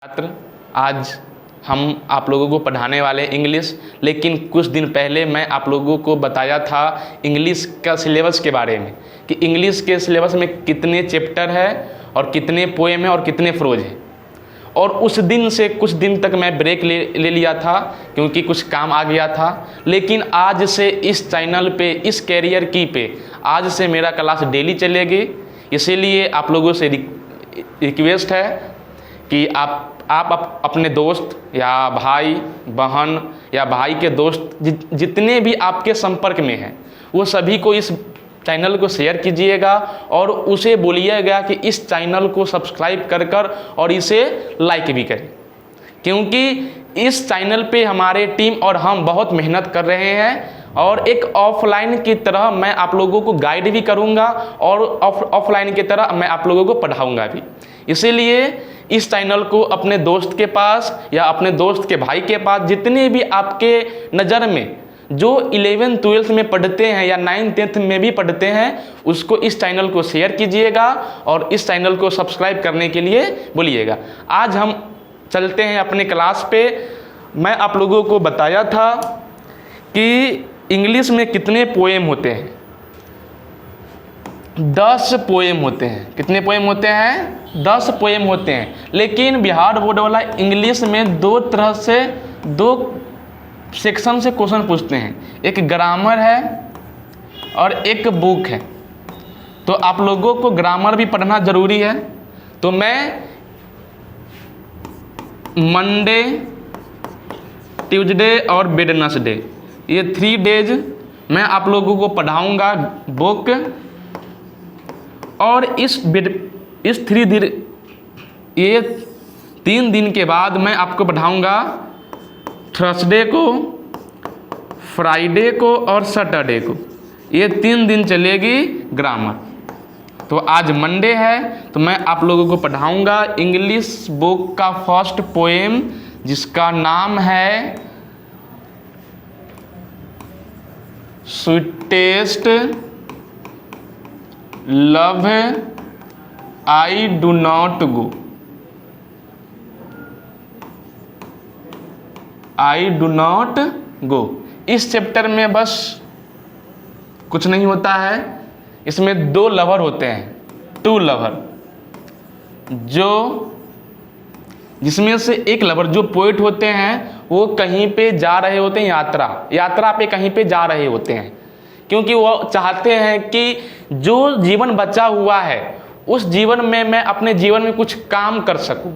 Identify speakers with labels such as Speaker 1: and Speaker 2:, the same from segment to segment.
Speaker 1: छात्र, आज हम आप लोगों को पढ़ाने वाले इंग्लिश। लेकिन कुछ दिन पहले मैं आप लोगों को बताया था इंग्लिश का सिलेबस के बारे में कि इंग्लिश के सिलेबस में कितने चैप्टर है और कितने पोएम है और कितने फ्रोज हैं। और उस दिन से कुछ दिन तक मैं ब्रेक ले लिया था क्योंकि कुछ काम आ गया था। लेकिन आज से इस चैनल पे, इस कैरियर की पे आज से मेरा क्लास डेली चलेगी। इसीलिए आप लोगों से रिक्वेस्ट है कि आप अपने दोस्त या भाई बहन या भाई के दोस्त जितने भी आपके संपर्क में हैं वो सभी को इस चैनल को शेयर कीजिएगा और उसे बोलिएगा कि इस चैनल को सब्सक्राइब कर और इसे लाइक भी करें, क्योंकि इस चैनल पे हमारे टीम और हम बहुत मेहनत कर रहे हैं। और एक ऑफलाइन की तरह मैं आप लोगों को गाइड भी करूंगा और ऑफलाइन की तरह मैं आप लोगों को पढ़ाऊंगा भी। इसीलिए इस चैनल को अपने दोस्त के पास या अपने दोस्त के भाई के पास, जितने भी आपके नज़र में जो 11th 12th में पढ़ते हैं या 9th 10th में भी पढ़ते हैं, उसको इस चैनल को शेयर कीजिएगा और इस चैनल को सब्सक्राइब करने के लिए बोलिएगा। आज हम चलते हैं अपने क्लास पे। मैं आप लोगों को बताया था कि इंग्लिश में कितने पोएम होते हैं। 10 पोएम होते हैं। कितने पोएम होते हैं? 10 पोएम होते हैं। लेकिन बिहार बोर्ड वाला इंग्लिश में दो तरह से, दो सेक्शन से क्वेश्चन पूछते हैं। एक ग्रामर है और एक बुक है। तो आप लोगों को ग्रामर भी पढ़ना ज़रूरी है। तो मैं मंडे, ट्यूसडे और वेडनेसडे, ये 3 डेज मैं आप लोगों को पढ़ाऊंगा बुक। और इस 3 दिन, ये 3 दिन के बाद मैं आपको पढ़ाऊंगा थर्सडे को, फ्राइडे को और सैटरडे को। ये 3 दिन चलेगी ग्रामर। तो आज मंडे है तो मैं आप लोगों को पढ़ाऊंगा इंग्लिश बुक का फर्स्ट पोएम, जिसका नाम है sweetest love I do not go. I do not go. इस चैप्टर में बस कुछ नहीं होता है। इसमें 2 लवर होते हैं, 2 लवर, जिसमें से एक लवर जो पोएट होते हैं वो कहीं पे जा रहे होते हैं, यात्रा पे कहीं पे जा रहे होते हैं, क्योंकि वो चाहते हैं कि जो जीवन बचा हुआ है उस जीवन में मैं अपने जीवन में कुछ काम कर सकूं।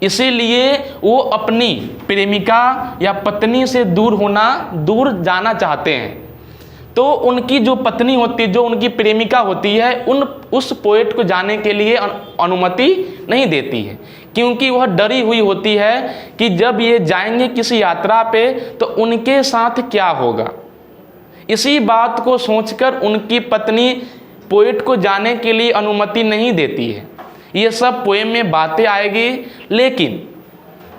Speaker 1: इसीलिए वो अपनी प्रेमिका या पत्नी से दूर जाना चाहते हैं। तो उनकी जो पत्नी होती है, जो उनकी प्रेमिका होती है, उस पोएट को जाने के लिए अनुमति नहीं देती है, क्योंकि वह डरी हुई होती है कि जब ये जाएंगे किसी यात्रा पे तो उनके साथ क्या होगा। इसी बात को सोचकर उनकी पत्नी पोएट को जाने के लिए अनुमति नहीं देती है। ये सब पोएम में बातें आएगी। लेकिन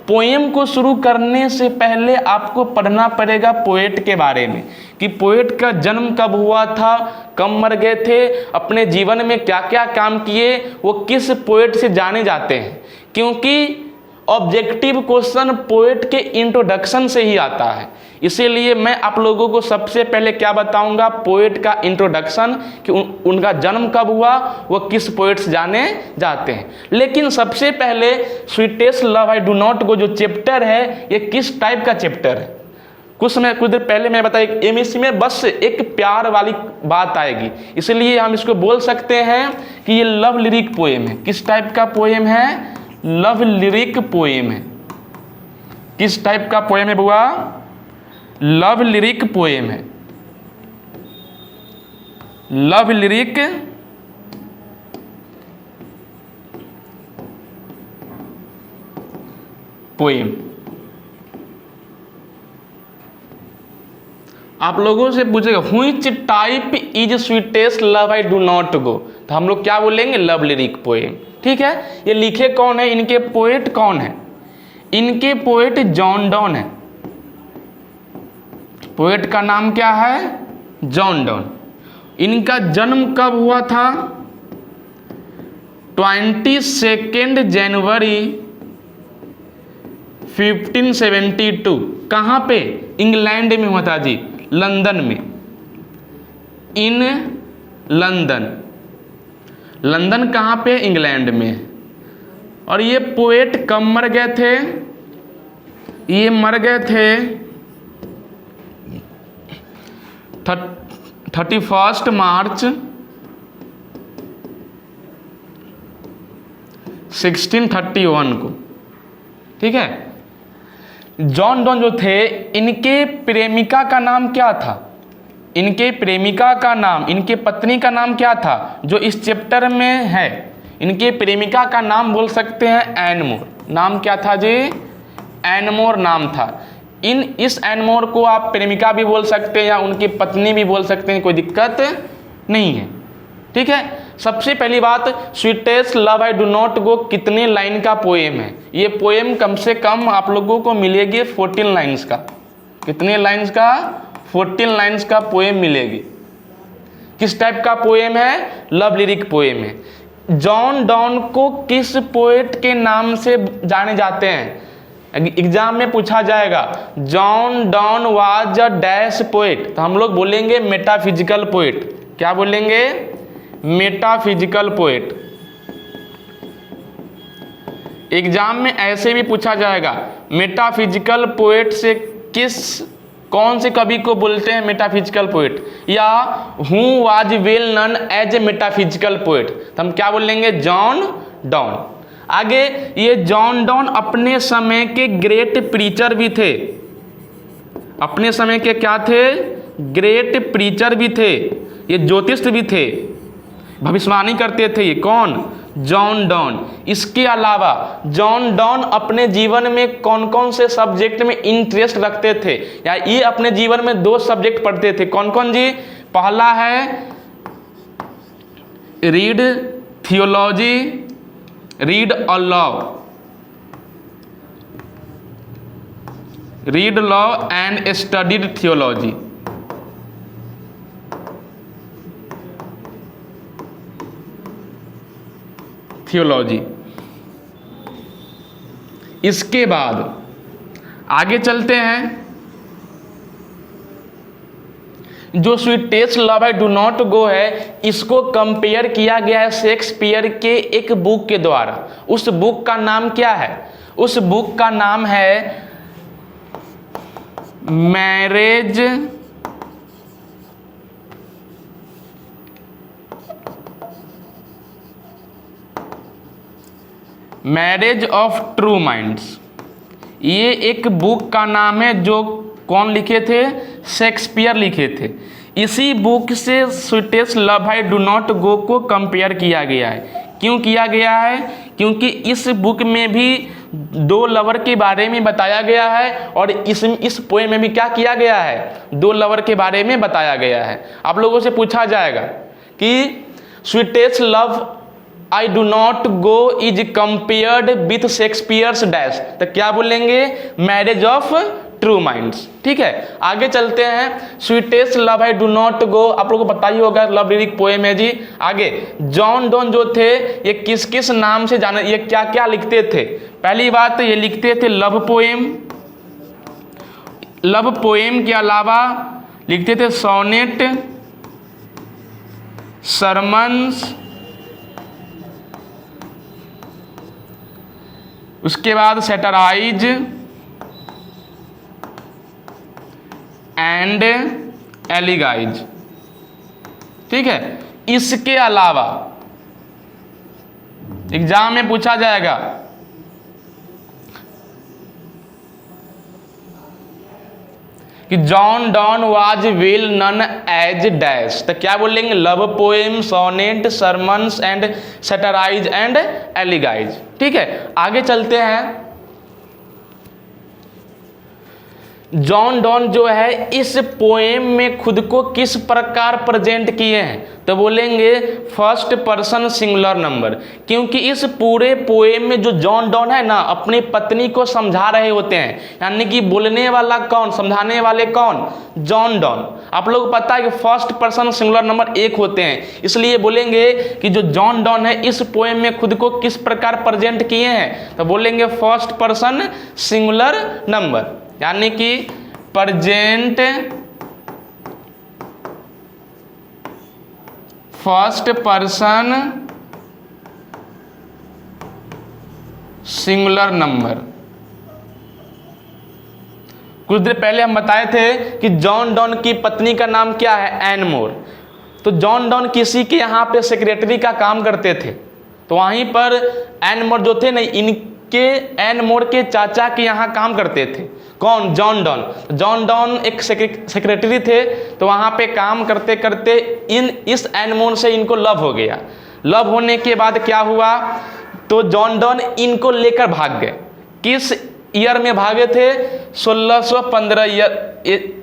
Speaker 1: पोएम को शुरू करने से पहले आपको पढ़ना पड़ेगा पोएट के बारे में, कि पोएट का जन्म कब हुआ था, कब मर गए थे, अपने जीवन में क्या क्या काम किए, वो किस पोएट से जाने जाते हैं। क्योंकि ऑब्जेक्टिव क्वेश्चन पोएट के इंट्रोडक्शन से ही आता है। इसीलिए मैं आप लोगों को सबसे पहले क्या बताऊंगा, पोएट का इंट्रोडक्शन, कि उनका जन्म कब हुआ, वो किस पोएट से जाने जाते हैं। लेकिन सबसे पहले sweetest love I do not go जो चैप्टर है, ये किस टाइप का चैप्टर है। कुछ देर पहले मैं बताया, इसमें बस एक प्यार वाली बात आएगी, इसलिए हम इसको बोल सकते हैं कि ये लव लिरिक पोएम है। किस टाइप का पोएम है? लव लिरिक पोएम है। किस टाइप का पोएम है बुआ? लव लिरिक पोएम है। Love lyric poem. आप लोगों से पूछेगा which type is sweetest love I do not go, तो हम लोग क्या बोलेंगे? Love lyric poem. ठीक है। ये लिखे कौन है? इनके पोएट कौन है? इनके पोएट जॉन डॉन है। पोएट का नाम क्या है? John Donne. इनका जन्म कब हुआ था? 22 जनवरी 1572। कहाँ पे? इंग्लैंड में हुआ था जी, लंदन में, इन लंदन। लंदन कहाँ पे? इंग्लैंड में। और ये पोएट कब मर गए थे? ये मर गए थे 31 मार्च 1631 को। ठीक है। जॉन डॉन जो थे, इनके प्रेमिका का नाम क्या था? इनके प्रेमिका का नाम, इनके पत्नी का नाम क्या था जो इस चैप्टर में है? इनके प्रेमिका का नाम बोल सकते हैं एन मोर। नाम क्या था जी? एन मोर नाम था। इस एन मोर को आप प्रेमिका भी बोल सकते हैं या उनकी पत्नी भी बोल सकते हैं, कोई दिक्कत नहीं है। ठीक है। सबसे पहली बात, sweetest love I do not go कितने लाइन का पोएम है? ये पोएम कम से कम आप लोगों को मिलेगी 14 लाइन्स का। कितने लाइन्स का? 14 लाइन्स का पोएम मिलेगी। किस टाइप का पोएम है? लव लिरिक पोएम है। जॉन डॉन को किस पोएट के नाम से जाने जाते हैं? एग्जाम में पूछा जाएगा, John Donne was a dash poet, तो हम लोग बोलेंगे मेटाफिजिकल पोएट। क्या बोलेंगे? Metaphysical poet. एग्जाम में ऐसे भी पूछा जाएगा, मेटाफिजिकल पोएट से कौन से कवि को बोलते हैं मेटाफिजिकल पोएट, या who was well known as a metaphysical poet, तो हम क्या बोलेंगे? John Donne. आगे, ये जॉन डॉन अपने समय के ग्रेट प्रीचर भी थे। अपने समय के क्या थे? ग्रेट प्रीचर भी थे। ये ज्योतिष भी थे, भविष्यवाणी करते थे। ये कौन? John Donne. इसके अलावा जॉन डॉन अपने जीवन में कौन कौन से सब्जेक्ट में इंटरेस्ट रखते थे, या ये अपने जीवन में 2 सब्जेक्ट पढ़ते थे? कौन कौन जी? पहला है रीड थियोलॉजी, रीड और law, read law and studied theology. Theology. इसके बाद आगे चलते हैं। जो sweetest love I do not go है, इसको कंपेयर किया गया है शेक्सपियर के एक बुक के द्वारा। उस बुक का नाम क्या है? उस बुक का नाम है marriage marriage of true minds. ये एक बुक का नाम है जो कौन लिखे थे? शेक्सपियर लिखे थे। इसी बुक से sweetest love I do not go को कंपेयर किया गया है। क्यों किया गया है? क्योंकि इस बुक में भी 2 लवर के बारे में बताया गया है, और इस पोएम में भी क्या किया गया है? 2 लवर के बारे में बताया गया है। आप लोगों से पूछा जाएगा कि sweetest love I do not go is compared with Shakespeare's dash, तो क्या बोलेंगे? Marriage of true minds. ठीक है। आगे चलते हैं। Sweetest love I do not go आप लोगों को पता ही होगा, लव लिरिक पोएम है जी। आगे, जॉन डॉन जो थे, ये किस किस नाम से जाने, ये क्या क्या लिखते थे? पहली बात, ये लिखते थे लव पोएम। लव पोएम के अलावा लिखते थे सोनेट, सरमन्स, उसके बाद सैटराइज एंड एलिगाइज। ठीक है। इसके अलावा एग्जाम में पूछा जाएगा कि John Donne was well known as dash, तो क्या बोलेंगे? Love poem, sonnet, sermons and satires and elegies. ठीक है। आगे चलते हैं। जॉन डॉन जो है इस पोएम में खुद को किस प्रकार प्रेजेंट किए हैं, तो बोलेंगे फर्स्ट पर्सन सिंगुलर नंबर, क्योंकि इस पूरे पोएम में जो जॉन डॉन है ना अपनी पत्नी को समझा रहे होते हैं, यानी कि बोलने वाला कौन, समझाने वाले कौन, जॉन डॉन। आप लोग को पता है कि फर्स्ट पर्सन सिंगुलर नंबर एक होते हैं, इसलिए बोलेंगे कि जो जॉन डॉन है इस पोएम में खुद को किस प्रकार प्रेजेंट किए हैं, तो बोलेंगे फर्स्ट पर्सन सिंगुलर नंबर, यानी कि present first person singular number. कुछ देर पहले हम बताए थे कि जॉन डॉन की पत्नी का नाम क्या है, एन मोर। तो जॉन डॉन किसी के यहाँ पे सेक्रेटरी का काम करते थे, तो वहीं पर एन मोर जो थे ना इनके एन मोर के चाचा के यहाँ काम करते थे। कौन, जॉन डॉन। जॉन डॉन एक सेक्रेटरी थे, तो वहाँ पे काम करते करते इस एन मोर से इनको लव हो गया। लव होने के बाद क्या हुआ, तो जॉन डॉन इनको लेकर भाग गए। किस ईयर में भागे थे, 1615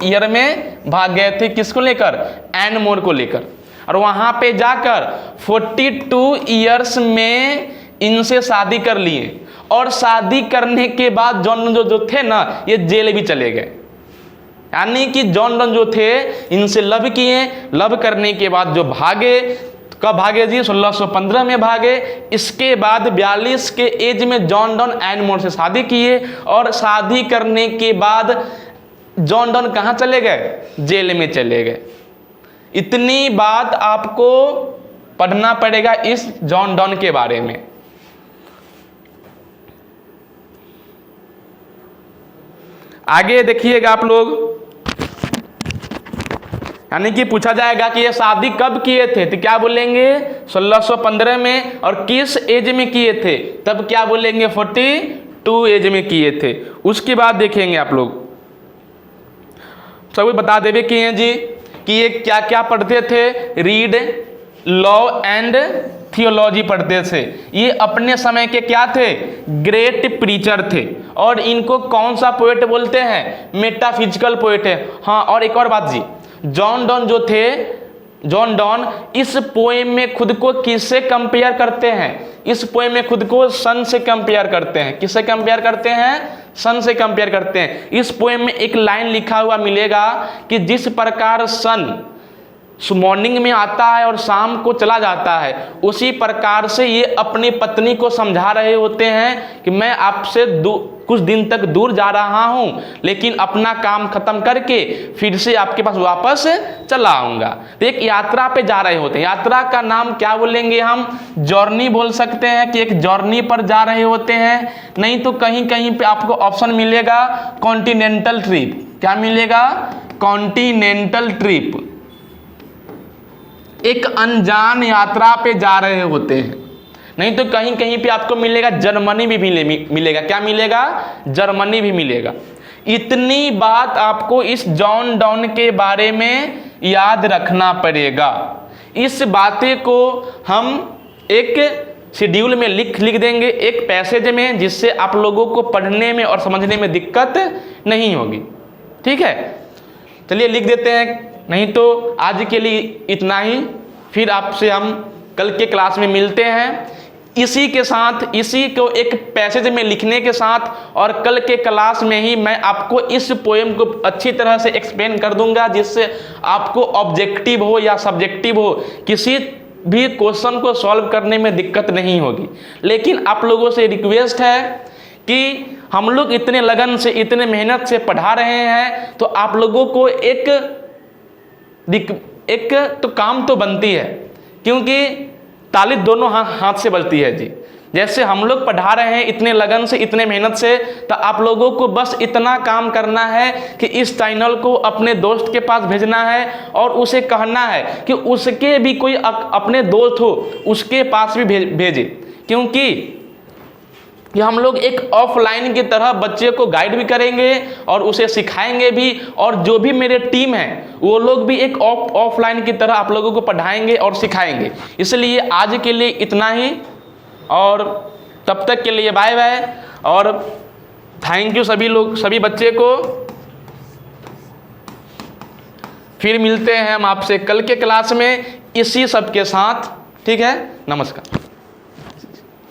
Speaker 1: ईयर में भाग गए थे। किसको लेकर, एन मोर को लेकर। और वहाँ पे जाकर 42 ईयर्स में इनसे शादी कर लिए, और शादी करने के बाद जॉन डॉन जो थे ना ये जेल भी चले गए। यानी कि जॉन डॉन जो थे इनसे लव किए, लव करने के बाद जो भागे, कब भागे जी, 1615 में भागे। इसके बाद 42 के एज में जॉन डॉन एन मोर से शादी किए, और शादी करने के बाद जॉन डॉन कहाँ चले गए, जेल में चले गए। इतनी बात आपको पढ़ना पड़ेगा इस जॉन डॉन के बारे में। आगे देखिएगा आप लोग, यानी कि पूछा जाएगा कि ये शादी कब किए थे, तो क्या बोलेंगे 1615 में, और किस एज में किए थे, तब क्या बोलेंगे 42 एज में किए थे। उसके बाद देखेंगे आप लोग, सब बता देवे किए हैं जी कि ये क्या क्या पढ़ते थे, रीड, लॉ एंड थियोलॉजी पढ़ते थे। ये अपने समय के क्या थे, ग्रेट प्रीचर थे। और इनको कौन सा पोएट बोलते हैं, मेटाफिजिकल पोएट है। हाँ, और एक और बात जी, जॉन डॉन जो थे, जॉन डॉन इस पोएम में खुद को किससे कंपेयर करते हैं, इस पोएम में खुद को सन से कंपेयर करते हैं। किससे कंपेयर करते हैं, सन से कंपेयर करते हैं। इस पोएम में एक लाइन लिखा हुआ मिलेगा कि जिस प्रकार सन मॉर्निंग में आता है और शाम को चला जाता है, उसी प्रकार से ये अपनी पत्नी को समझा रहे होते हैं कि मैं आपसे कुछ दिन तक दूर जा रहा हूं, लेकिन अपना काम खत्म करके फिर से आपके पास वापस चला आऊंगा। तो एक यात्रा पे जा रहे होते हैं। यात्रा का नाम क्या बोलेंगे हम, जर्नी बोल सकते हैं कि एक जर्नी पर जा रहे होते हैं। नहीं तो कहीं कहीं पे आपको ऑप्शन मिलेगा कॉन्टिनेंटल ट्रिप। क्या मिलेगा, कॉन्टिनेंटल ट्रिप। एक अनजान यात्रा पे जा रहे होते हैं। नहीं तो कहीं कहीं पे आपको मिलेगा जर्मनी भी मिलेगा। क्या मिलेगा, जर्मनी भी मिलेगा। इतनी बात आपको इस जॉन डॉन के बारे में याद रखना पड़ेगा। इस बातें को हम एक शेड्यूल में लिख देंगे, एक पैसेज में, जिससे आप लोगों को पढ़ने में और समझने में दिक्कत नहीं होगी। ठीक है, चलिए लिख देते हैं। नहीं तो आज के लिए इतना ही, फिर आपसे हम कल के क्लास में मिलते हैं। इसी के साथ, इसी को एक पैसेज में लिखने के साथ, और कल के क्लास में ही मैं आपको इस पोएम को अच्छी तरह से एक्सप्लेन कर दूंगा, जिससे आपको ऑब्जेक्टिव हो या सब्जेक्टिव हो, किसी भी क्वेश्चन को सॉल्व करने में दिक्कत नहीं होगी। लेकिन आप लोगों से रिक्वेस्ट है कि हम लोग इतने लगन से, इतने मेहनत से पढ़ा रहे हैं, तो आप लोगों को एक तो काम तो बनती है, क्योंकि ताली दोनों हाथ से बजती है जी। जैसे हम लोग पढ़ा रहे हैं इतने लगन से, इतने मेहनत से, तो आप लोगों को बस इतना काम करना है कि इस चैनल को अपने दोस्त के पास भेजना है, और उसे कहना है कि उसके भी कोई अपने दोस्त हो उसके पास भी भेजे। क्योंकि कि हम लोग एक ऑफलाइन की तरह बच्चे को गाइड भी करेंगे और उसे सिखाएंगे भी, और जो भी मेरे टीम है वो लोग भी एक ऑफलाइन की तरह आप लोगों को पढ़ाएंगे और सिखाएंगे। इसलिए आज के लिए इतना ही, और तब तक के लिए बाय बाय, और थैंक यू सभी लोग, सभी बच्चे को। फिर मिलते हैं हम आपसे कल के क्लास में इसी सब के साथ। ठीक है, नमस्कार।